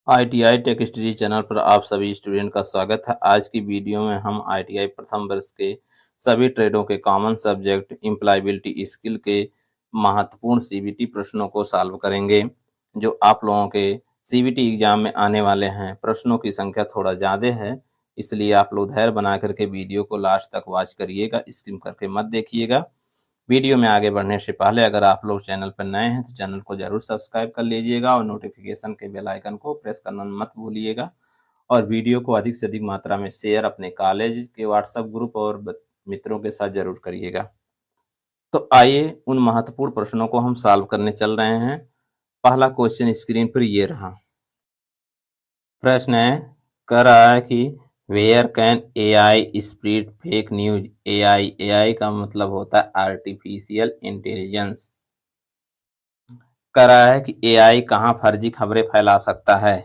ITI tech study channel पर आप सभी स्टूडेंट का स्वागत है। आज की वीडियो में हम आईटीआई प्रथम वर्ष के सभी ट्रेडों के कॉमन सब्जेक्ट एम्प्लॉयबिलिटी स्किल के महत्वपूर्ण सीबीटी प्रश्नों को सॉल्व करेंगे, जो आप लोगों के सीबीटी एग्जाम में आने वाले हैं। प्रश्नों की संख्या थोड़ा ज़्यादा है, इसलिए आप लोग धैर्य बना करके वीडियो को लास्ट तक वॉच करिएगा, स्किप करके मत देखिएगा। वीडियो में आगे बढ़ने से पहले अगर आप लोग चैनल पर नए हैं तो चैनल को जरूर सब्सक्राइब कर लीजिएगा और नोटिफिकेशन के बेल आइकन को प्रेस करना मत भूलिएगा। और वीडियो को अधिक से अधिक मात्रा में शेयर अपने कॉलेज के व्हाट्सएप ग्रुप और मित्रों के साथ जरूर करिएगा। तो आइए उन महत्वपूर्ण प्रश्नों को हम सॉल्व करने चल रहे हैं। पहला क्वेश्चन स्क्रीन पर ये रहा। प्रश्न है, कह रहा है कि where can AI spread fake news. AI का मतलब होता है आर्टिफिशियल इंटेलिजेंस। कह रहा है कि एआई कहाँ फर्जी खबरें फैला सकता है।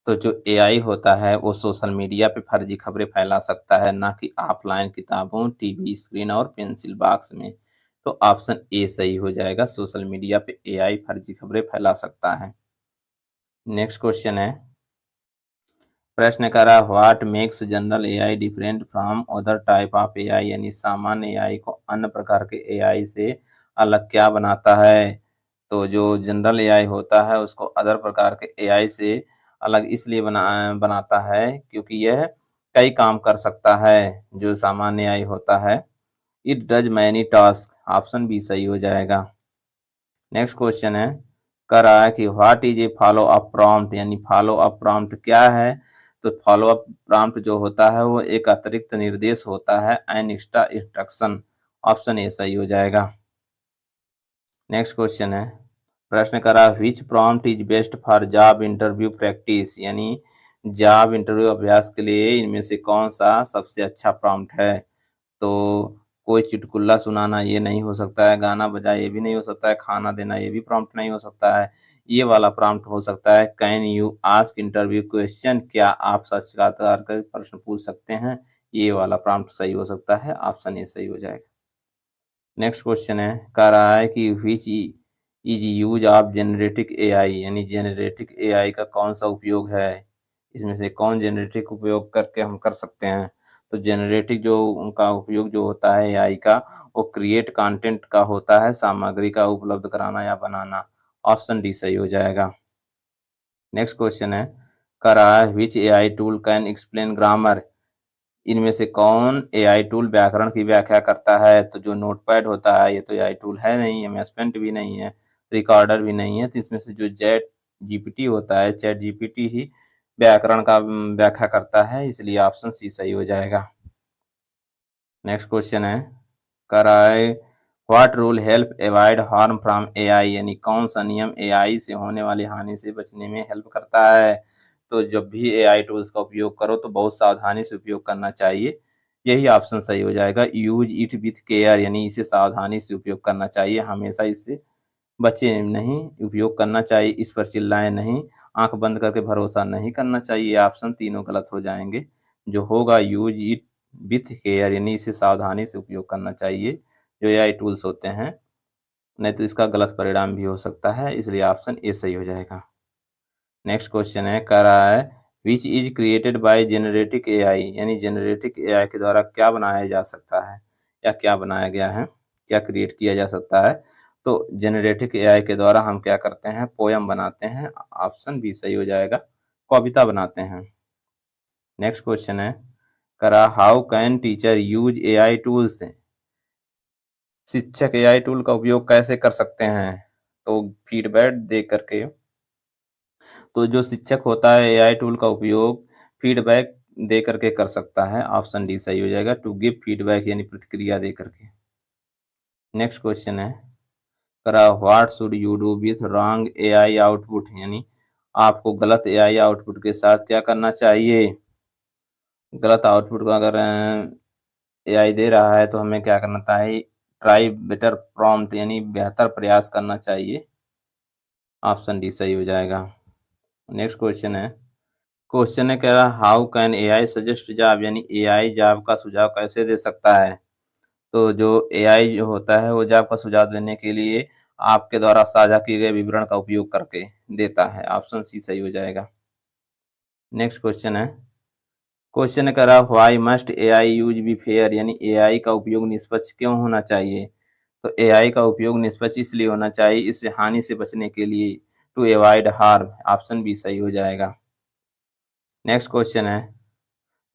तो जो एआई होता है वो सोशल मीडिया पे फर्जी खबरें फैला सकता है, ना कि ऑफलाइन किताबों, टीवी स्क्रीन और पेंसिल बॉक्स में। तो ऑप्शन ए सही हो जाएगा, सोशल मीडिया पे एआई फर्जी खबरें फैला सकता है। नेक्स्ट क्वेश्चन है, प्रश्न करा what makes general AI different from other type of AI, यानी सामान्य एआई को अन्य प्रकार के एआई से अलग क्या बनाता है। तो जो जनरल एआई होता है उसको अदर प्रकार के एआई से अलग इसलिए बनाता है क्योंकि यह कई काम कर सकता है। जो सामान्य एआई होता है, it does many task. Option B सही हो जाएगा। नेक्स्ट क्वेश्चन है, कह रहा है कि what is a follow up prompt, यानी फॉलो अप प्रॉम्प्ट क्या है। तो फॉलो अप प्रॉम्प्ट जो होता है वो एक अतिरिक्त निर्देश होता है, an extra instruction. Option A सही हो जाएगा। नेक्स्ट क्वेश्चन है, प्रश्न करा which prompt is best for job interview practice, यानी जॉब इंटरव्यू अभ्यास के लिए इनमें से कौन सा सबसे अच्छा प्रॉम्प्ट है। तो कोई चुटकुला सुनाना ये नहीं हो सकता है, गाना बजाना ये भी नहीं हो सकता है, खाना देना ये भी प्रॉम्प्ट नहीं हो सकता है। ये वाला प्रॉम्प्ट हो सकता है can you ask interview question, क्या आप साक्षात्कार कर प्रश्न पूछ सकते हैं। ये वाला प्रॉम्प्ट सही हो सकता है, ऑप्शन ए सही हो जाएगा। नेक्स्ट क्वेश्चन है, कह रहा है कि which is use of generative AI, यानी जेनरेटिक एआई का कौन सा उपयोग है। इसमें से कौन जेनरेटिक उपयोग करके हम कर सकते हैं। तो जेनरेटिक जो उनका उपयोग जो होता है एआई का, वो क्रिएट कंटेंट का होता है, सामग्री का उपलब्ध कराना या बनाना। ऑप्शन डी सही हो जाएगा। नेक्स्ट क्वेश्चन है, कह रहा है which AI tool can explain grammar. इनमें से कौन एआई टूल व्याकरण की व्याख्या करता है। तो जो नोटपैड होता है ये तो एआई टूल है नहीं, एमएसपेंट भी नहीं है, रिकॉर्डर भी नहीं है। तो इसमें से जो चैट जीपीटी होता है, चैट जीपीटी ही व्याकरण का व्याख्या करता है, इसलिए ऑप्शन सी सही हो जाएगा। नेक्स्ट क्वेश्चन है, कह रहा है what rule help avoid harm from AI, यानी कौन सा नियम एआई से होने वाली हानि से बचने में हेल्प करता है। तो जब भी एआई टूल्स का उपयोग करो तो बहुत सावधानी से उपयोग करना चाहिए। यही ऑप्शन सही हो जाएगा, यूज इट विथ केयर, यानी इसे सावधानी से उपयोग करना चाहिए, हमेशा इससे बचे नहीं, उपयोग करना चाहिए। इस पर चिल्लाएं नहीं, आंख बंद करके भरोसा नहीं करना चाहिए। ऑप्शन तीनों गलत हो जाएंगे। जो होगा यूज इट विथ केयर, यानी इसे सावधानी से उपयोग करना चाहिए जो एआई टूल्स होते हैं, नहीं तो इसका गलत परिणाम भी हो सकता है, इसलिए ऑप्शन ए सही हो जाएगा। नेक्स्ट क्वेश्चन है, कह रहा है which is created by generative AI, यानी जेनरेटिक एआई के द्वारा क्या बनाया जा सकता है या क्या बनाया गया है, क्या क्रिएट किया जा सकता है। तो जेनरेटिक एआई के द्वारा हम क्या करते हैं, पोयम बनाते हैं। ऑप्शन बी सही हो जाएगा, कविता बनाते हैं। नेक्स्ट क्वेश्चन है, करा how can teacher use AI tools, शिक्षक एआई टूल का उपयोग कैसे कर सकते हैं। तो फीडबैक दे करके, तो जो शिक्षक होता है एआई टूल का उपयोग फीडबैक दे करके कर सकता है। ऑप्शन डी सही हो जाएगा, टू गिव फीडबैक, यानी प्रतिक्रिया दे करके। नेक्स्ट क्वेश्चन है, करा what should you do with wrong AI output, यानी आपको गलत एआई आउटपुट के साथ क्या करना चाहिए। गलत आउटपुट को अगर एआई दे रहा है तो हमें क्या करना चाहिए, ट्राई बेटर प्रॉम्प्ट, यानी बेहतर प्रयास करना चाहिए। ऑप्शन डी सही हो जाएगा। नेक्स्ट क्वेश्चन है, क्वेश्चन है कह रहा how can AI suggest job, यानी एआई जॉब का सुझाव कैसे दे सकता है। तो जो एआई जो होता है वो जॉब का सुझाव देने के लिए आपके द्वारा साझा किए गए विवरण का उपयोग करके देता है। ऑप्शन सी सही हो जाएगा। नेक्स्ट क्वेश्चन करा why must AI use be fair, यानी एआई का उपयोग निष्पक्ष क्यों होना चाहिए। तो एआई का उपयोग निष्पक्ष इसलिए होना चाहिए, इससे हानि से बचने के लिए, to avoid harm. Option B सही हो जाएगा। नेक्स्ट क्वेश्चन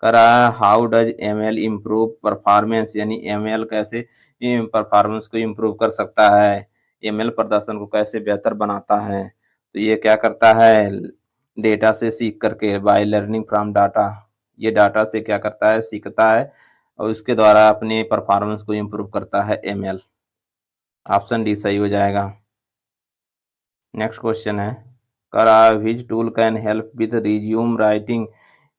करा how does ML improve performance, यानी एमएल कैसे परफॉर्मेंस को इम्प्रूव कर सकता है, एमएल प्रदर्शन को कैसे बेहतर बनाता है। तो ये क्या करता है, डेटा से सीख करके, बाय लर्निंग फ्रॉम डाटा, ये डाटा से क्या करता है, सीखता है और उसके द्वारा अपने परफॉर्मेंस को इम्प्रूव करता है एमएल। ऑप्शन डी सही हो जाएगा। नेक्स्ट क्वेश्चन करा which tool can help with resume writing,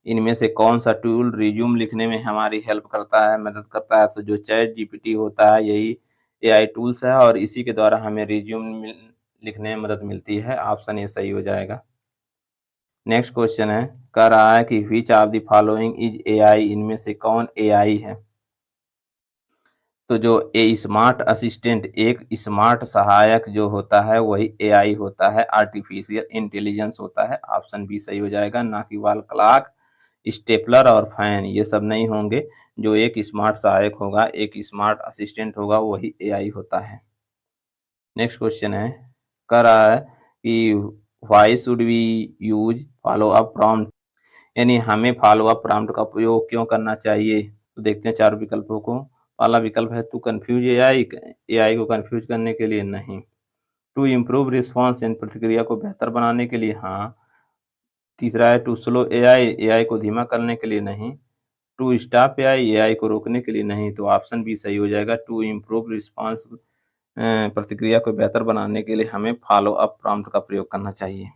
इनमें से कौन सा टूल रिज्यूम लिखने में हमारी हेल्प करता है, मदद करता है। तो जो चैट जीपीटी होता है यही एआई टूल्स है और इसी के द्वारा हमें रिज्यूम लिखने में मदद मिलती है। ऑप्शन ए सही हो जाएगा। नेक्स्ट क्वेश्चन कह रहा है कि which of the following is AI, इनमें से कौन एआई है। तो जो ए स्मार्ट असिस्टेंट, एक स्मार्ट सहायक जो होता है वही एआई होता है, आर्टिफिशियल इंटेलिजेंस होता है। ऑप्शन बी सही हो जाएगा। ना कि वॉल क्लॉक, स्टेपलर और फैन, ये सब नहीं होंगे। जो एक स्मार्ट सहायक होगा, एक स्मार्ट असिस्टेंट होगा, वही एआई होता है। नेक्स्ट क्वेश्चन कह रहा है कि why should we use follow up prompt, यानी हमें फॉलो अप प्रॉम्प्ट का उपयोग क्यों करना चाहिए। तो देखते हैं चार विकल्पों को। पहला विकल्प है टू कंफ्यूज एआई, एआई को कंफ्यूज करने के लिए, नहीं। टू इम्प्रूव रिस्पॉन्स, यानी प्रतिक्रिया को बेहतर बनाने के लिए, हाँ। तीसरा है टू स्लो एआई, एआई को धीमा करने के लिए, नहीं। टू स्टॉप एआई, एआई को रोकने के लिए, नहीं। तो ऑप्शन बी सही हो जाएगा। टू इम्प्रूव रिस्पॉन्स, प्रतिक्रिया को बेहतर बनाने के लिए हमें फॉलो अप प्रॉम्प्ट का प्रयोग करना चाहिए।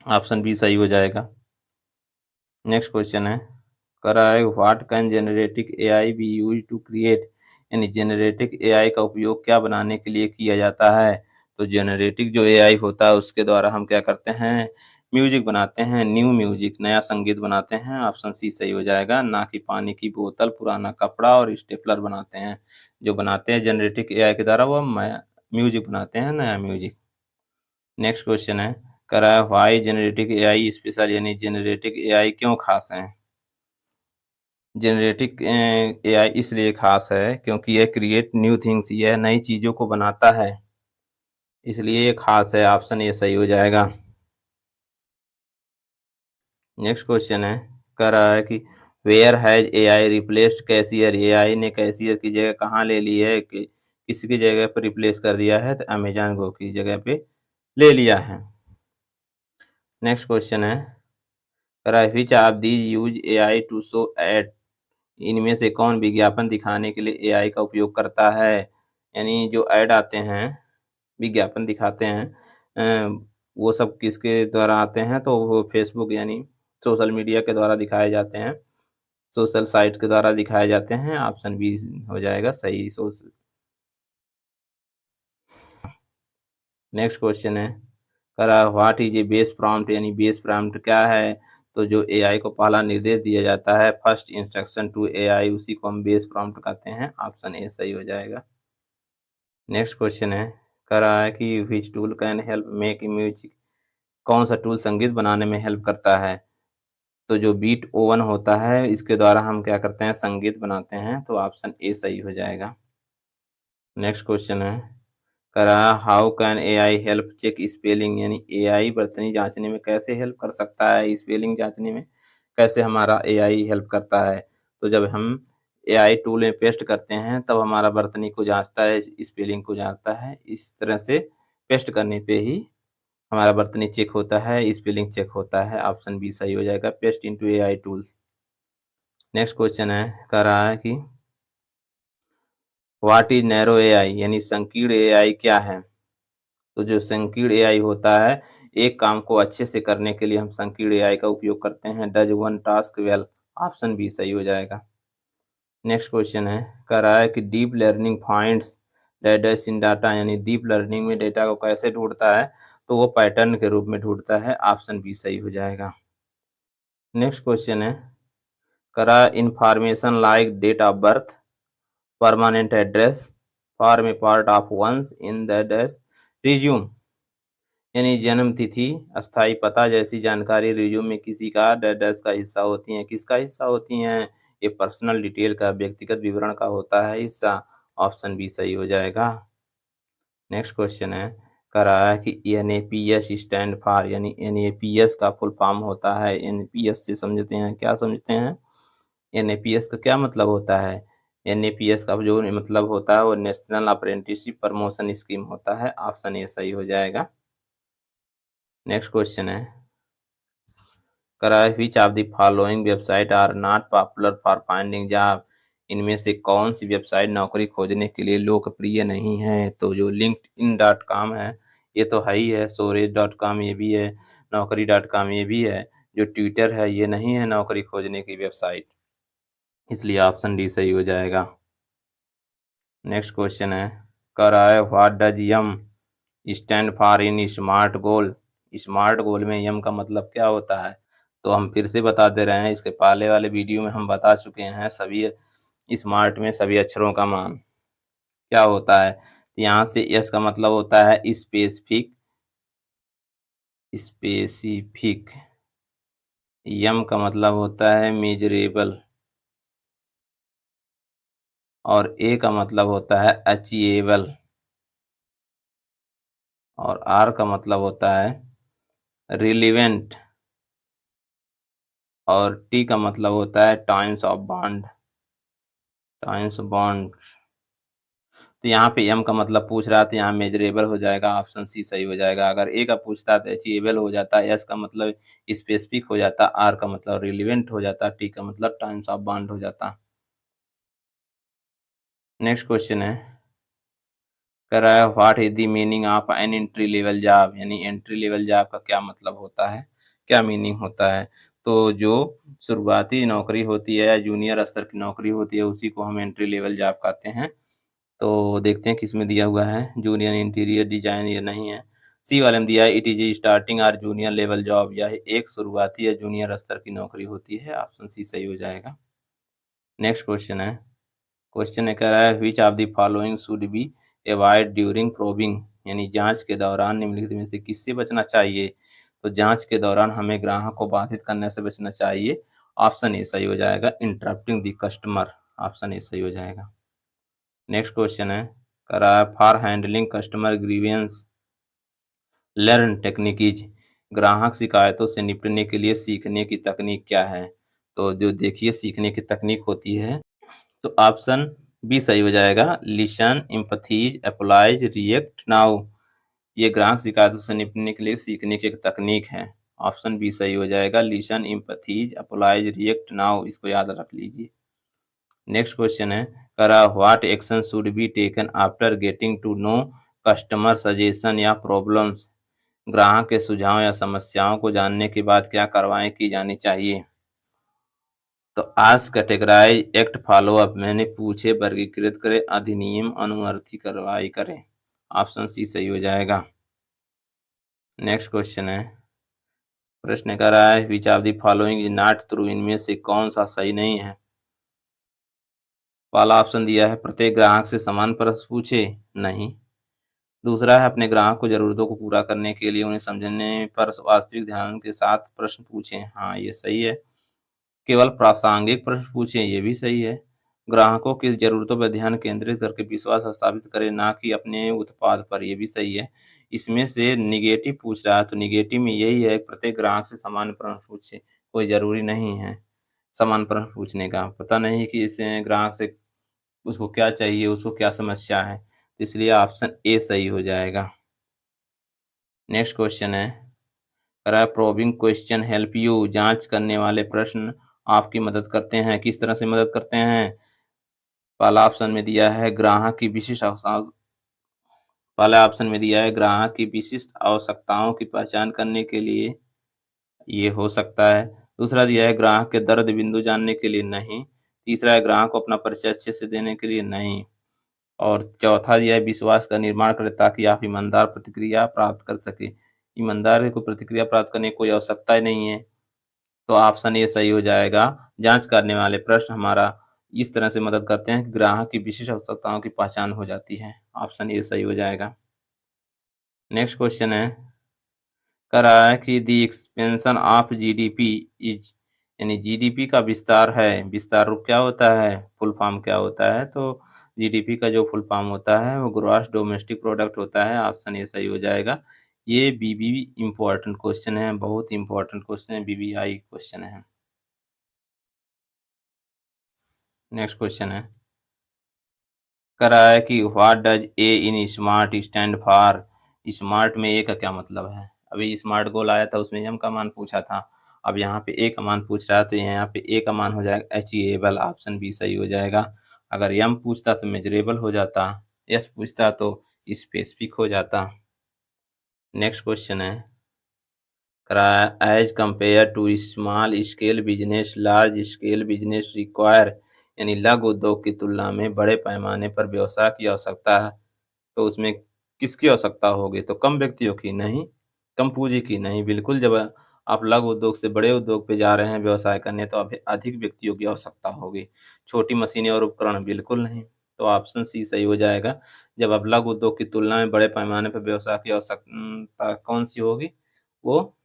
ऑप्शन बी सही हो जाएगा। नेक्स्ट क्वेश्चन करा है what can generative AI be use to create, यानी जेनरेटिव एआई का उपयोग क्या बनाने के लिए किया जाता है। तो जेनरेटिव जो एआई होता है उसके द्वारा हम क्या करते हैं, म्यूजिक बनाते हैं, न्यू म्यूजिक, नया संगीत बनाते हैं। ऑप्शन सी सही हो जाएगा। ना कि पानी की बोतल, पुराना कपड़ा और स्टेपलर बनाते हैं। जो बनाते हैं जेनरेटिव एआई के द्वारा वो म्यूजिक बनाते हैं, नया म्यूजिक। नेक्स्ट क्वेश्चन करा है व्हाई जेनरेटिव एआई स्पेशल, यानी जेनरेटिव एआई क्यों खास है। जेनरेटिव एआई इसलिए खास है क्योंकि ये क्रिएट न्यू थिंग्स, यह नई चीज़ों को बनाता है, इसलिए ये खास है। ऑप्शन ये सही हो जाएगा। नेक्स्ट क्वेश्चन कह रहा है कि where has AI replaced cashier, AI ने कैशियर की जगह कहाँ ले ली है, कि किसकी जगह पर रिप्लेस कर दिया है। तो अमेजन गो की जगह पे ले लिया है। नेक्स्ट क्वेश्चन कह रहा है which of the use AI to show ad, इनमें से कौन विज्ञापन दिखाने के लिए एआई का उपयोग करता है। यानी जो ऐड आते हैं, विज्ञापन दिखाते हैं, वो सब किसके द्वारा आते हैं। तो वो फेसबुक यानी सोशल मीडिया के द्वारा दिखाए जाते हैं, सोशल साइट के द्वारा दिखाए जाते हैं। ऑप्शन बी हो जाएगा सही। नेक्स्ट क्वेश्चन करा what is a base prompt, यानी बेस प्रॉम्प्ट क्या है। तो जो एआई को पहला निर्देश दिया जाता है, फर्स्ट इंस्ट्रक्शन टू एआई, उसी को हम बेस प्रॉम्प्ट कहते हैं। ऑप्शन ए सही हो जाएगा। नेक्स्ट क्वेश्चन कह रहा है कि which tool can help make music, कौन सा टूल संगीत बनाने में हेल्प करता है। तो जो बीट ओवन होता है इसके द्वारा हम क्या करते हैं, संगीत बनाते हैं। तो ऑप्शन ए सही हो जाएगा। नेक्स्ट क्वेश्चन करा how can AI help check spelling, यानी एआई वर्तनी जांचने में कैसे हेल्प कर सकता है, स्पेलिंग जांचने में कैसे हमारा एआई हेल्प करता है। तो जब हम एआई टूल में पेस्ट करते हैं तब हमारा वर्तनी को जांचता है, स्पेलिंग को जांचता है। इस तरह से पेस्ट करने पे ही हमारा वर्तनी चेक होता है, स्पेलिंग चेक होता है। ऑप्शन बी सही हो जाएगा, paste into AI tools. Next question कह रहा है कि व्हाट इज नैरो एआई, यानी संकीर्ण एआई क्या है। तो जो संकीर्ण एआई होता है, एक काम को अच्छे से करने के लिए हम संकीर्ण एआई का उपयोग करते हैं। Does one task well, option B सही हो जाएगा। नेक्स्ट क्वेश्चन कह रहा है कि deep learning finds data in data, यानी डीप लर्निंग में डेटा को कैसे ढूंढता है। तो वो पैटर्न के रूप में ढूंढता है। ऑप्शन बी सही हो जाएगा। नेक्स्ट क्वेश्चन कह रहा है information like date of birth, permanent address, form a part of ones in the dash resume, यानी जन्म तिथि, अस्थायी पता जैसी जानकारी रिज्यूम में किसी का डैश का हिस्सा होती हैं। किसका हिस्सा होती हैं? ये पर्सनल डिटेल का, व्यक्तिगत विवरण का होता है हिस्सा। ऑप्शन बी सही हो जाएगा। नेक्स्ट क्वेश्चन है, कह रहा है कि एनएपीएस स्टैंड फॉर, यानी एनएपीएस का फुल फॉर्म होता है। एनएपीएस से समझते हैं, क्या समझते हैं? एनएपीएस का क्या मतलब होता है? एनएपीएस का जो मतलब होता है वो नेशनल अप्रेंटिसशिप प्रमोशन स्कीम होता है। ऑप्शन ए सही हो जाएगा। नेक्स्ट क्वेश्चन है, कराए which of the following website R not popular for finding job. इनमें से कौन सी वेबसाइट नौकरी खोजने के लिए लोकप्रिय नहीं है? तो जो linkedin.com है ये तो है ही है, सोरेज.com ये भी है, नौकरी.com ये भी है। जो ट्विटर है ये नहीं है नौकरी खोजने की वेबसाइट, इसलिए ऑप्शन डी सही हो जाएगा। नेक्स्ट क्वेश्चन है, कराए what does M stand for in SMART goal. SMART goal में यम का मतलब क्या होता है? तो हम फिर से बता दे रहे हैं, इसके पहले वाले वीडियो में हम बता चुके हैं। सभी स्मार्ट में सभी अक्षरों का मान क्या होता है? तो यहाँ से यस का मतलब होता है स्पेसिफिक, स्पेसिफिक। यम का मतलब होता है मेजरेबल, और ए का मतलब होता है अचीवेबल, और आर का मतलब होता है रिलीवेंट, और टी का मतलब होता है times of bond, times bond. तो यहाँ पे एम का मतलब पूछ रहा था, यहाँ मेजरेबल हो जाएगा। ऑप्शन सी सही हो जाएगा। अगर ए का पूछता तो अचीवेबल हो जाता, एस का मतलब स्पेसिफिक हो जाता, आर का मतलब रिलीवेंट हो जाता, टी का मतलब टाइम्स ऑफ बॉन्ड हो जाता। नेक्स्ट क्वेश्चन है, कह रहा है what is the meaning of an entry level job. यानी एंट्री लेवल जॉब का क्या मतलब होता है, क्या मीनिंग होता है? तो जो शुरुआती नौकरी होती है या जूनियर स्तर की नौकरी होती है उसी को हम एंट्री लेवल जॉब कहते हैं। तो देखते हैं किसमें दिया हुआ है, जूनियर इंटीरियर डिजाइन ये नहीं है। सी वाले में दिया है इट इज स्टार्टिंग और जूनियर लेवल जॉब, यह एक शुरुआती या जूनियर स्तर की नौकरी होती है। ऑप्शन सी सही हो जाएगा। नेक्स्ट क्वेश्चन है, क्वेश्चन है कह रहा है which of the following should be avoid during probing. यानी जांच के दौरान निम्नलिखित में से किससे बचना चाहिए? तो जांच के दौरान हमें ग्राहक को बाधित करने से बचना चाहिए। ऑप्शन ए सही हो जाएगा, interrupting the customer. Option A सही हो जाएगा। नेक्स्ट क्वेश्चन है, कह रहा है for handling customer grievance learn techniques. ग्राहक शिकायतों से निपटने के लिए सीखने की तकनीक क्या है? तो जो देखिए सीखने की तकनीक होती है, तो ऑप्शन बी सही हो जाएगा, listen, empathise, applies, react now. ये ग्राहक शिकायतों से निपटने के लिए सीखने की एक तकनीक है। ऑप्शन बी सही हो जाएगा, listen, empathise, applies, react now. इसको याद रख लीजिए। नेक्स्ट क्वेश्चन है, करा what action should be taken after getting to know customer suggestion या प्रॉब्लम्स। ग्राहक के सुझाव या समस्याओं को जानने के बाद क्या कार्रवाई की जानी चाहिए? तो आज कैटेगराइज एक्ट फॉलो अप, मैंने पूछे वर्गीकृत करें, अधिनियम अनुवर्ती कार्रवाई करें। ऑप्शन सी सही हो जाएगा। नेक्स्ट क्वेश्चन है, प्रश्न कर रहा है which of the following is not true. इनमें से कौन सा सही नहीं है? पहला ऑप्शन दिया है प्रत्येक ग्राहक से समान प्रश्न पूछे, नहीं। दूसरा है अपने ग्राहक को जरूरतों को पूरा करने के लिए उन्हें समझने पर वास्तविक ध्यान के साथ प्रश्न पूछें, हाँ ये सही है। केवल प्रासंगिक प्रश्न पूछें, ये भी सही है। ग्राहकों की जरूरतों पर ध्यान केंद्रित करके विश्वास स्थापित करें, ना कि अपने उत्पाद पर, ये भी सही है। इसमें से निगेटिव पूछ रहा है तो निगेटिव में यही है प्रत्येक ग्राहक से समान प्रश्न पूछे, कोई जरूरी नहीं है समान प्रश्न पूछने का। पता नहीं कि इसे ग्राहक से उसको क्या चाहिए, उसको क्या समस्या है, तो इसलिए ऑप्शन ए सही हो जाएगा। नेक्स्ट क्वेश्चन है, कह रहा है प्रोबिंग क्वेश्चन हेल्प यू। जांच करने वाले प्रश्न आपकी मदद करते हैं, किस तरह से मदद करते हैं? पहला ऑप्शन में दिया है ग्राहक की विशिष्ट पहला ऑप्शन में दिया है ग्राहक की विशिष्ट आवश्यकताओं की पहचान करने के लिए, ये हो सकता है। दूसरा दिया है ग्राहक के दर्द बिंदु जानने के लिए, नहीं। तीसरा है ग्राहक को अपना परिचय अच्छे से देने के लिए, नहीं। और चौथा दिया है विश्वास का निर्माण करें ताकि आप ईमानदार प्रतिक्रिया प्राप्त कर सके। ईमानदार को प्रतिक्रिया प्राप्त करने की कोई आवश्यकता ही नहीं है, तो ऑप्शन ए सही हो जाएगा। जांच करने वाले प्रश्न हमारा इस तरह से मदद करते हैं कि ग्राहक की विशिष्ट आवश्यकताओं की पहचान हो जाती है। ऑप्शन ए सही हो जाएगा। नेक्स्ट क्वेश्चन है, कह रहा है कि दी एक्सपेंशन ऑफ जीडीपी इज, यानी जीडीपी का विस्तार है, विस्तार रूप क्या होता है, फुल फॉर्म क्या होता है, तो जीडीपी का जो फुल फॉर्म होता है वो ग्रॉस डोमेस्टिक प्रोडक्ट होता है। ऑप्शन ए सही हो जाएगा। ये बीबी इम्पोर्टेंट क्वेश्चन है, बहुत इंपॉर्टेंट क्वेश्चन है, बीबीआई क्वेश्चन है। नेक्स्ट क्वेश्चन है, कह रहा है कि what does a in smart stand for. Smart में ए का क्या मतलब है। अभी स्मार्ट गोल आया था, उसमें एम का मान पूछा था। अब यहाँ पे ए का मान पूछ रहा है, तो यहाँ पे ए का मान हो जाएगा अचीवेबल। ऑप्शन बी सही हो जाएगा। अगर एम पूछता तो मेजरेबल हो जाता, एस पूछता तो स्पेसिफिक हो जाता। नेक्स्ट क्वेश्चन है, as compare to small scale business large scale business require, यानी लघु उद्योग की तुलना में बड़े पैमाने पर व्यवसाय की आवश्यकता है, तो उसमें किसकी आवश्यकता होगी, तो कम व्यक्तियों की नहीं, कम पूंजी की नहीं, बिल्कुल। जब आप लघु उद्योग से बड़े उद्योग पे जा रहे हैं व्यवसाय करने, तो अभी अधिक व्यक्तियों की आवश्यकता होगी। छोटी मशीनें और उपकरण बिल्कुल नहीं। तो ऑप्शन सी सही हो जाएगा। जब आप लघु उद्योग की तुलना में बड़े पैमाने पर व्यवसाय की आवश्यकता कौन सी होगी, वो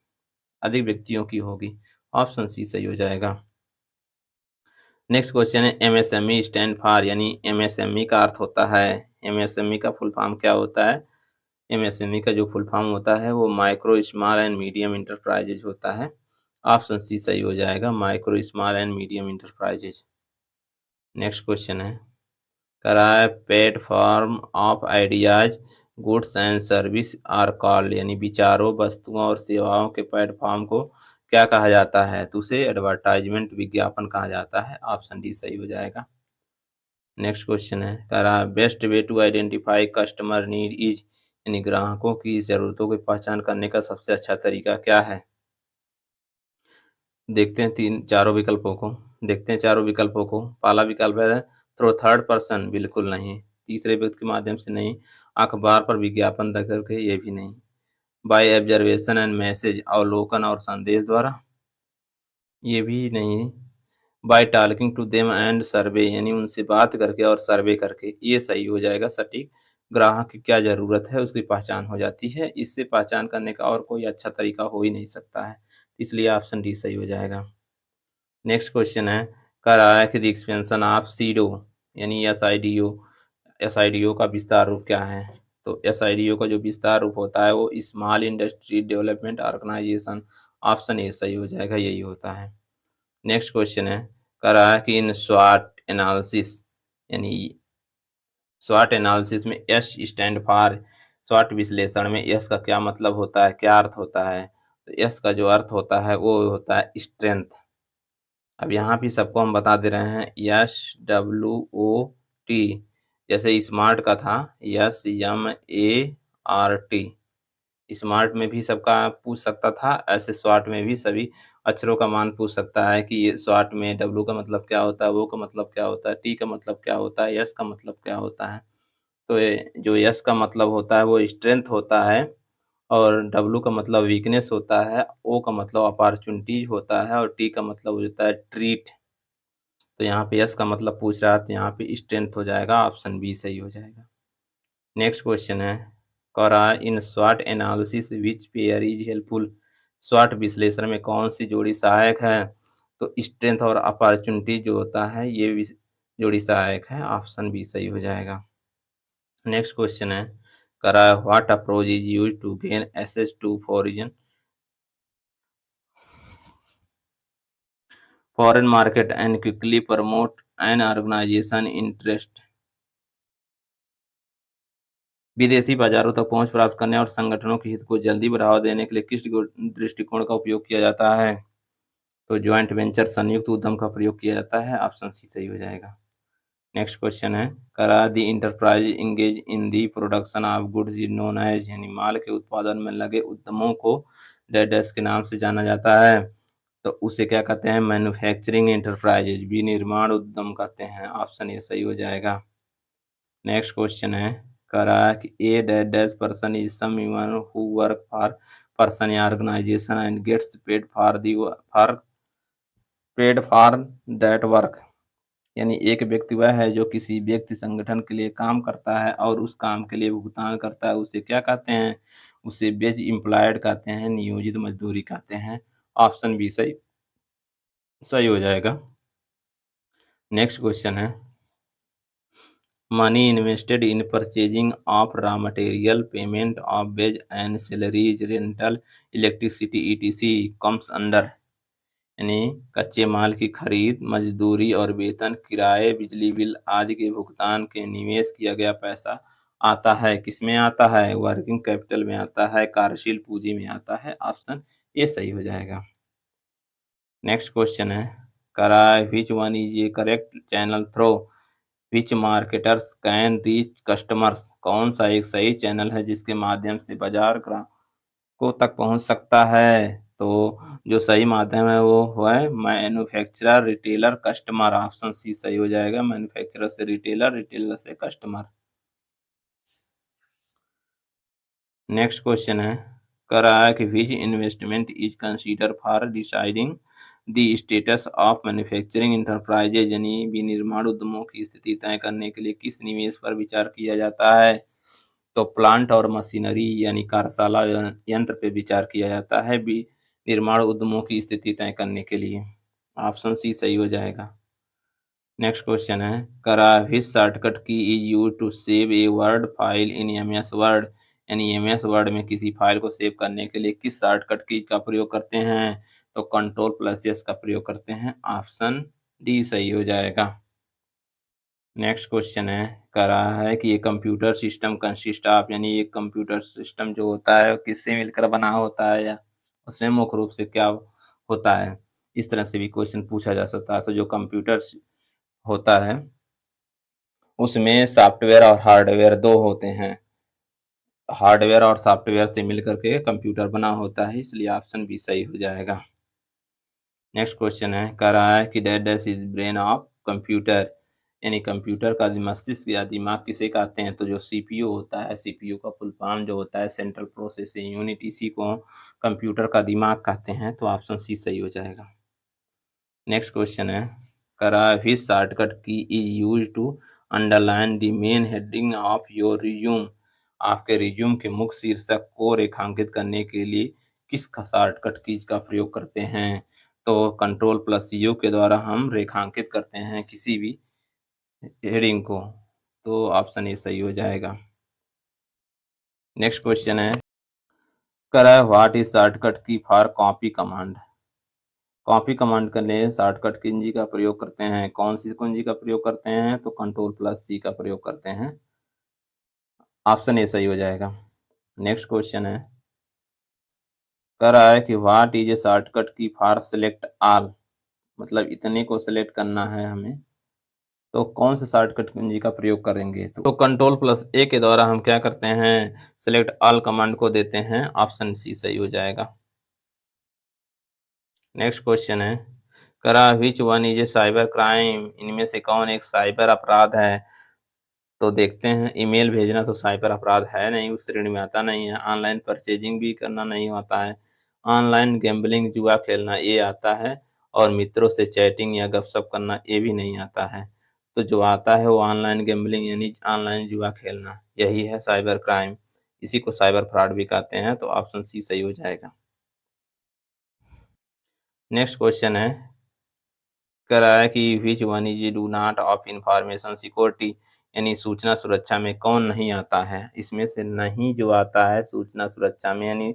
अधिक व्यक्तियों की होगी। ऑप्शन सी सही हो जाएगा। नेक्स्ट क्वेश्चन है, एमएसएमई स्टैंड फॉर, यानी एमएसएमई का अर्थ होता है, एमएसएमई का फुल फॉर्म क्या होता है। एमएसएमई का जो फुल फॉर्म होता है वो micro small and medium enterprises होता है। ऑप्शन सी सही हो जाएगा, micro small and medium enterprises. Next question है, करा है platform of ideas goods and service are called, यानी विचारों वस्तुओं और सेवाओं के प्लेटफॉर्म को क्या कहा जाता है, तो उसे एडवर्टाइजमेंट विज्ञापन कहा जाता है। ऑप्शन डी सही हो जाएगा। नेक्स्ट क्वेश्चन है, कह रहा है best way to identify customer need is, यानी ग्राहकों की ज़रूरतों की पहचान करने का सबसे अच्छा तरीका क्या है। देखते हैं तीन चारों विकल्पों को, देखते हैं चारों विकल्पों को। पहला विकल्प है थ्रू थर्ड पर्सन, बिल्कुल नहीं। तीसरे व्यक्ति के माध्यम से नहीं। अखबार पर विज्ञापन दे करके, ये भी नहीं। बाय ऑब्जर्वेशन एंड मैसेज, अवलोकन और संदेश द्वारा, ये भी नहीं। By talking to them and survey, यानी उनसे बात करके और सर्वे करके, ये सही हो जाएगा। सटीक ग्राहक की क्या ज़रूरत है उसकी पहचान हो जाती है, इससे पहचान करने का और कोई अच्छा तरीका हो ही नहीं सकता है, इसलिए ऑप्शन डी सही हो जाएगा। नेक्स्ट क्वेश्चन है, कह रहा है कि द एक्सपेंशन ऑफ सीडो, यानी एसआईडीओ, एसआईडीओ का विस्तार रूप क्या है, तो एसआईडीओ का जो विस्तार रूप होता है वो small industry development organisation. Option A सही हो जाएगा, यही होता है। नेक्स्ट क्वेश्चन है, कह रहा है कि इन स्वॉट एनालिसिस, यानी स्वॉट एनालिसिस में एस स्टैंड फॉर, स्वॉट विश्लेषण में एस का क्या मतलब होता है, क्या अर्थ होता है, तो एस का जो अर्थ होता है वो होता है स्ट्रेंथ। अब यहाँ भी सबको हम बता दे रहे हैं, यस डब्ल्यू ओ टी, जैसे स्मार्ट का था S M A R T, SMART में भी सबका पूछ सकता था, ऐसे स्वॉट में भी सभी अक्षरों का मान पूछ सकता है कि ये स्वॉट में डब्ल्यू का मतलब क्या होता है, वो का मतलब क्या होता है, टी का मतलब क्या होता है, यस का मतलब क्या होता है। तो ये जो यस का मतलब होता है वो स्ट्रेंथ होता है, और डब्ल्यू का मतलब वीकनेस होता है, ओ का मतलब अपॉर्चुनिटी होता है, और टी का मतलब होता है ट्रीट। तो यहाँ पे यस का मतलब पूछ रहा है, तो यहाँ पे स्ट्रेंथ हो जाएगा, ऑप्शन बी सही हो जाएगा। नेक्स्ट क्वेश्चन है, कह रहा है इन स्वॉट analysis which pair is helpful, स्वॉट विश्लेषण में कौन सी जोड़ी सहायक है, तो स्ट्रेंथ और अपॉर्चुनिटी जो होता है ये जोड़ी सहायक है, ऑप्शन बी सही हो जाएगा। नेक्स्ट क्वेश्चन है, कह रहा है what approach is use to gain access to foreign market and quickly promote an organisation interest, विदेशी बाजारों तक पहुंच प्राप्त करने और संगठनों के हित को जल्दी बढ़ावा देने के लिए किस दृष्टिकोण का उपयोग किया जाता है, तो ज्वाइंट वेंचर संयुक्त उद्यम का प्रयोग किया जाता है, ऑप्शन सी सही हो जाएगा। नेक्स्ट क्वेश्चन है, करा the enterprise engage in the production of goods is known as, यानी माल के उत्पादन में लगे उद्यमों को डैश के नाम से जाना जाता है, तो उसे क्या कहते हैं, मैन्युफैक्चरिंग इंटरप्राइजेज, विनिर्माण उद्यम कहते हैं, ऑप्शन ए सही हो जाएगा। नेक्स्ट क्वेश्चन है, कह रहा है कि a dash person is some human who work for person or organisation and gets paid for that work, यानी एक व्यक्ति वह है जो किसी व्यक्ति संगठन के लिए काम करता है और उस काम के लिए भुगतान करता है, उसे क्या कहते हैं? उसे वेज एम्प्लॉयड कहते हैं, नियोजित मजदूरी कहते हैं। ऑप्शन बी सही सही हो जाएगा। नेक्स्ट क्वेश्चन है, money invested in purchasing of raw material, payment of ways and salaries, rental, electricity etc comes under. यानी कच्चे माल की खरीद, मजदूरी और वेतन, किराए, बिजली बिल आदि के भुगतान के निवेश किया गया पैसा आता है, किसमें आता है? वर्किंग कैपिटल में आता है, कार्यशील पूंजी में आता है। ऑप्शन ए सही हो जाएगा। नेक्स्ट क्वेश्चन है, कराए which one is A correct channel through which marketers can reach customers. कौन सा एक सही चैनल है जिसके माध्यम से बाजार ग्राहकों तक पहुंच सकता है? तो जो सही माध्यम है वो है manufacturer, retailer, customer. Option C सही हो जाएगा, मैन्युफैक्चरर से रिटेलर, रिटेलर से कस्टमर। नेक्स्ट क्वेश्चन है, करा कि which investment is consider for deciding the status of manufacturing enterprises. यानी विनिर्माण उद्यमों की स्थिति तय करने के लिए किस निवेश पर विचार किया जाता है? तो प्लांट और मशीनरी यानी कार्यशाला यंत्र पे विचार किया जाता है निर्माण उद्यमों की स्थिति तय करने के लिए। ऑप्शन सी सही हो जाएगा। नेक्स्ट क्वेश्चन है, करा which shortcut key is use to save a word file in MS Word. यानी एमएस वर्ड में किसी फाइल को सेव करने के लिए किस शॉर्टकट की का प्रयोग करते हैं? तो कंट्रोल प्लस एस का प्रयोग करते हैं। ऑप्शन डी सही हो जाएगा। नेक्स्ट क्वेश्चन है, करा है कि ये कंप्यूटर सिस्टम कंसिस्ट ऑफ। यानी ये कंप्यूटर सिस्टम जो होता है वो किससे मिलकर बना होता है, या उसमें मुख्य रूप से क्या होता है? इस तरह से भी क्वेश्चन पूछा जा सकता है। तो जो कंप्यूटर होता है उसमें सॉफ्टवेयर और हार्डवेयर दो होते हैं। हार्डवेयर और सॉफ्टवेयर से मिलकर के कंप्यूटर बना होता है, इसलिए ऑप्शन बी सही हो जाएगा। नेक्स्ट क्वेश्चन है, कह रहा है कि that is brain of computer. यानी कंप्यूटर का मस्तिष्क या दिमाग किसे कहते हैं? तो जो सीपीयू होता है, सीपीयू का फुल फॉर्म जो होता है सेंट्रल प्रोसेसिंग यूनिट, इसी को कंप्यूटर का दिमाग कहते हैं। तो ऑप्शन सी सही हो जाएगा। नेक्स्ट क्वेश्चन है, करा which shortcut key is use to underline the main heading of your resume. आपके रिज्यूम के मुख्य शीर्षक को रेखांकित करने के लिए किस शॉर्टकट कीज का प्रयोग करते हैं? तो कंट्रोल प्लस यू के द्वारा हम रेखांकित करते हैं किसी भी हेडिंग को। तो ऑप्शन ए सही हो जाएगा। नेक्स्ट क्वेश्चन है, करा व्हाट इज शॉर्टकट की for copy command. Copy command के लिए शॉर्टकट कुंजी का प्रयोग करते हैं। कौन सी कुंजी का प्रयोग करते हैं? तो कंट्रोल प्लस सी का प्रयोग करते हैं। ऑप्शन ए सही हो जाएगा। नेक्स्ट क्वेश्चन है, कह रहा है कि व्हाट इज ए शॉर्टकट की फॉर सेलेक्ट ऑल। मतलब इतने को सेलेक्ट करना है हमें, तो कौन से शॉर्टकट कुंजी का प्रयोग करेंगे? तो कंट्रोल प्लस ए के द्वारा हम क्या करते हैं? सेलेक्ट ऑल कमांड को देते हैं। ऑप्शन सी सही हो जाएगा। नेक्स्ट क्वेश्चन है, करा which one is a cyber crime. इनमें से कौन एक साइबर अपराध है? तो देखते हैं, ईमेल भेजना तो साइबर अपराध है नहीं, उस श्रेणी में आता नहीं है। ऑनलाइन परचेजिंग भी करना नहीं आता है। ऑनलाइन गैम्बलिंग जुआ खेलना ये आता है। और मित्रों से चैटिंग या गपशप करना ये भी नहीं आता है। तो जो आता है वो ऑनलाइन गैम्बलिंग यानी ऑनलाइन जुआ खेलना, यही है साइबर क्राइम। इसी को साइबर फ्रॉड भी कहते हैं। तो ऑप्शन सी सही हो जाएगा। नेक्स्ट क्वेश्चन है, कह रहा है कि which one is do not of information security. यानी सूचना सुरक्षा में कौन नहीं आता है? इसमें से नहीं जो आता है सूचना सुरक्षा में यानी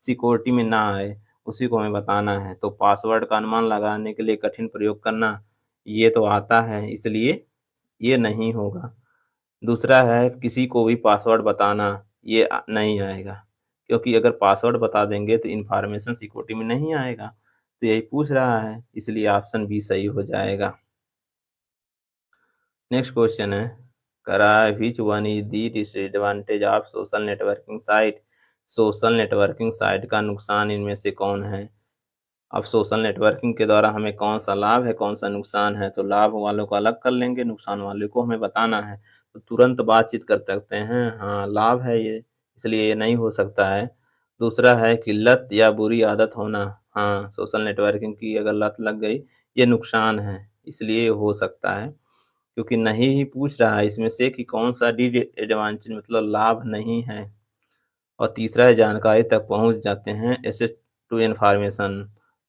सिक्योरिटी में ना आए, उसी को हमें बताना है। तो पासवर्ड का अनुमान लगाने के लिए कठिन प्रयोग करना, ये तो आता है, इसलिए ये नहीं होगा। दूसरा है किसी को भी पासवर्ड बताना, ये नहीं आएगा, क्योंकि अगर पासवर्ड बता देंगे तो इंफॉर्मेशन सिक्योरिटी में नहीं आएगा। तो यही पूछ रहा है, इसलिए ऑप्शन बी सही हो जाएगा। नेक्स्ट क्वेश्चन है, करा which one is the disadvantage of social networking site. Social networking site का नुकसान इनमें से कौन है? अब सोशल नेटवर्किंग के द्वारा हमें कौन सा लाभ है, कौन सा नुकसान है? तो लाभ वालों को अलग कर लेंगे, नुकसान वाले को हमें बताना है। तो तुरंत बातचीत कर सकते हैं, हाँ लाभ है ये, इसलिए ये नहीं हो सकता है। दूसरा है कि लत या बुरी आदत होना, हाँ सोशल नेटवर्किंग की अगर लत लग गई, ये नुकसान है, इसलिए हो सकता है, क्योंकि नहीं ही पूछ रहा है इसमें से कि कौन-सा डिसएडवांटेज मतलब लाभ नहीं है। और तीसरा है जानकारी तक पहुँच जाते हैं एक्सेस टू इन्फॉर्मेशन,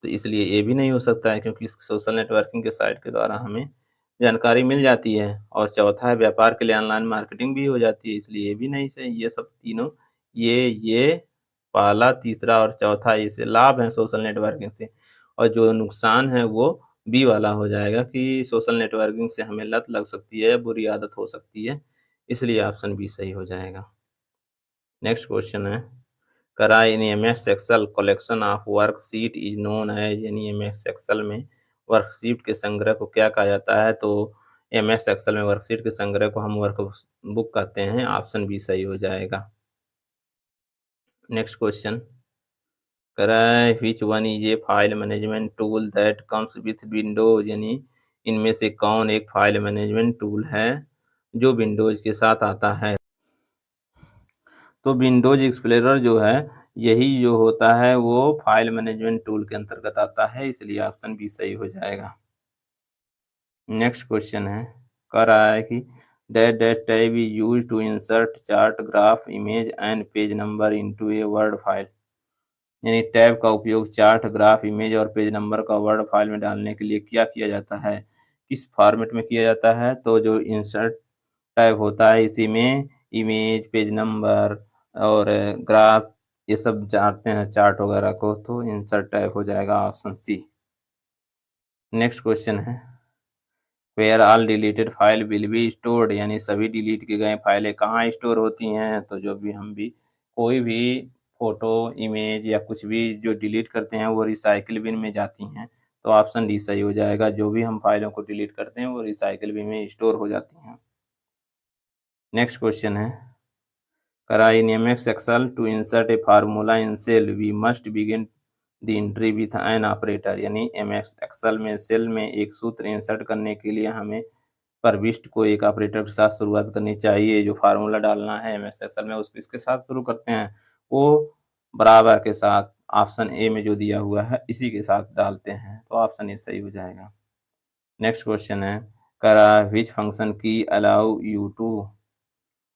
तो इसलिए ये भी नहीं हो सकता है, क्योंकि सोशल नेटवर्किंग के साइट के द्वारा हमें जानकारी मिल जाती है। और चौथा है व्यापार के लिए ऑनलाइन मार्केटिंग भी हो जाती है, इसलिए ये भी नहीं सही। ये सब तीनों ये पहला, तीसरा और चौथा इसे लाभ हैं सोशल नेटवर्किंग से, और जो नुकसान है वो बी वाला हो जाएगा कि सोशल नेटवर्किंग से हमें लत लग सकती है, बुरी आदत हो सकती है, इसलिए ऑप्शन बी सही हो जाएगा। नेक्स्ट क्वेश्चन है, करा in MS Excel collection of worksheet is known as, यानी एमएस एक्सेल में वर्कशीट के संग्रह को क्या कहा जाता है? तो एमएस एक्सेल में वर्कशीट के संग्रह को हम वर्क बुक कहते हैं, ऑप्शन बी सही हो जाएगा। नेक्स्ट क्वेश्चन, करा है which one is a file management tool that comes with Windows, यानी इनमें से कौन एक फाइल मैनेजमेंट टूल है जो विंडोज के साथ आता है? तो विंडोज एक्सप्लोरर जो है, यही जो होता है वो फाइल मैनेजमेंट टूल के अंतर्गत आता है, इसलिए ऑप्शन बी सही हो जाएगा। नेक्स्ट क्वेश्चन है, कह रहा है कि that that tab is use to insert chart graph image and page number into a word file, यानी टैब का उपयोग चार्ट ग्राफ इमेज और पेज नंबर का वर्ड फाइल में डालने के लिए क्या किया जाता है? किस फॉर्मेट में किया जाता है? तो जो इंसर्ट टैब होता है इसी में इमेज, पेज नंबर और ग्राफ ये सब जानते हैं चार्ट वगैरह को, तो इंसर्ट टैब हो जाएगा ऑप्शन सी। नेक्स्ट क्वेश्चन है, where all deleted file will be stored, यानी सभी डिलीट किए गए फाइलें कहाँ स्टोर होती हैं? तो जो भी हम भी कोई भी फोटो, इमेज या कुछ भी जो डिलीट करते हैं वो रिसाइकिल बिन में जाती हैं, तो ऑप्शन डी सही हो जाएगा। जो भी हम फाइलों को डिलीट करते हैं वो रिसाइकिल बिन में स्टोर हो जाती हैं। नेक्स्ट क्वेश्चन है, करा in MS Excel to insert a formula in cell we must begin the entry with an operator, यानी एमएस एक्सेल में सेल में एक सूत्र इंसर्ट करने के लिए हमें प्रविष्ट को एक ऑपरेटर के साथ शुरुआत करनी चाहिए। जो फार्मूला डालना है एमएस एक्सेल में उसको इसके साथ शुरू करते हैं, वो बराबर के साथ ऑप्शन ए में जो दिया हुआ है इसी के साथ डालते हैं, तो ऑप्शन ए सही हो जाएगा। नेक्स्ट क्वेश्चन है, करा which function key allow you to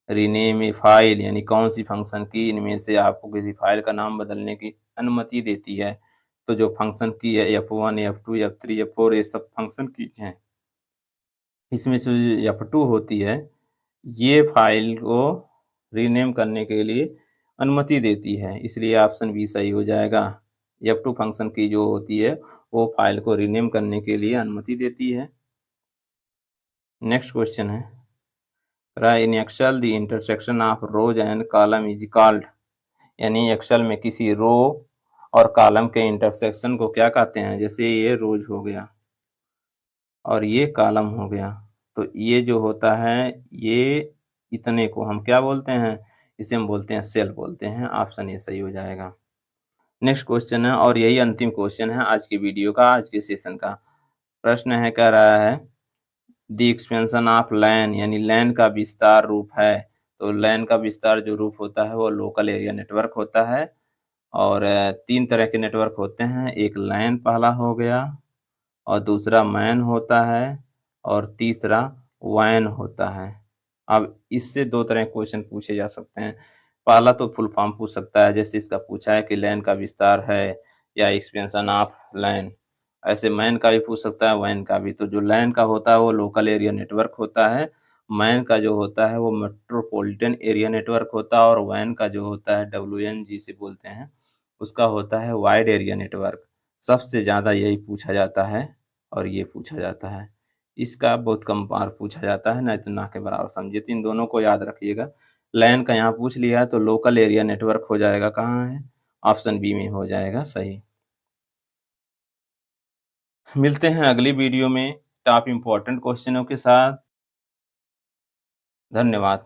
rename a file, यानी कौन सी फंक्शन की इनमें से आपको किसी फाइल का नाम बदलने की अनुमति देती है? तो जो फंक्शन की है F1, F2, F3, F4 ये सब फंक्शन की हैं। इसमें से जो F2 होती है ये फाइल को रीनेम करने के लिए अनुमति देती है, इसलिए ऑप्शन बी सही हो जाएगा। F2 फंक्शन की जो होती है वो फाइल को रीनेम करने के लिए अनुमति देती है। नेक्स्ट क्वेश्चन है, in Excel the intersection of rows and column is called, यानी एक्सेल में किसी रो और कॉलम के इंटरसेक्शन को क्या कहते हैं? जैसे ये रोज हो गया और ये कॉलम हो गया, तो ये जो होता है ये इतने को हम क्या बोलते हैं? इसे हम बोलते हैं सेल बोलते हैं, ऑप्शन ए सही हो जाएगा। नेक्स्ट क्वेश्चन है और यही अंतिम क्वेश्चन है आज की वीडियो का, आज के सेशन का। प्रश्न है, कह रहा है द एक्सपेंशन ऑफ लैन, यानी लैन का विस्तार रूप है। तो लैन का विस्तार जो रूप होता है वो लोकल एरिया नेटवर्क होता है, और तीन तरह के नेटवर्क होते हैं, एक लैन पहला हो गया, और दूसरा मैन होता है, और तीसरा वैन होता है। अब इससे दो तरह के क्वेश्चन पूछे जा सकते हैं। पहला तो फुल फॉर्म पूछ सकता है, जैसे इसका पूछा है कि लैन का विस्तार है या एक्सपेंशन ऑफ लैन। ऐसे मैन का भी पूछ सकता है, वैन का भी। तो जो लैन का होता है वो लोकल एरिया नेटवर्क होता है, मैन का जो होता है वो मेट्रोपॉलिटन एरिया नेटवर्क होता है, और वैन का जो होता है WN जिसे बोलते हैं उसका होता है वाइड एरिया नेटवर्क। सबसे ज़्यादा यही पूछा जाता है और ये पूछा जाता है। इसका बहुत कम बार पूछा जाता है, नहीं तो ना के बराबर समझिए, तो इन दोनों को याद रखिएगा। लैन का यहाँ पूछ लिया है तो लोकल एरिया नेटवर्क हो जाएगा, कहाँ है? ऑप्शन बी में हो जाएगा सही। मिलते हैं अगली वीडियो में टॉप इम्पोर्टेंट क्वेश्चनों के साथ। धन्यवाद।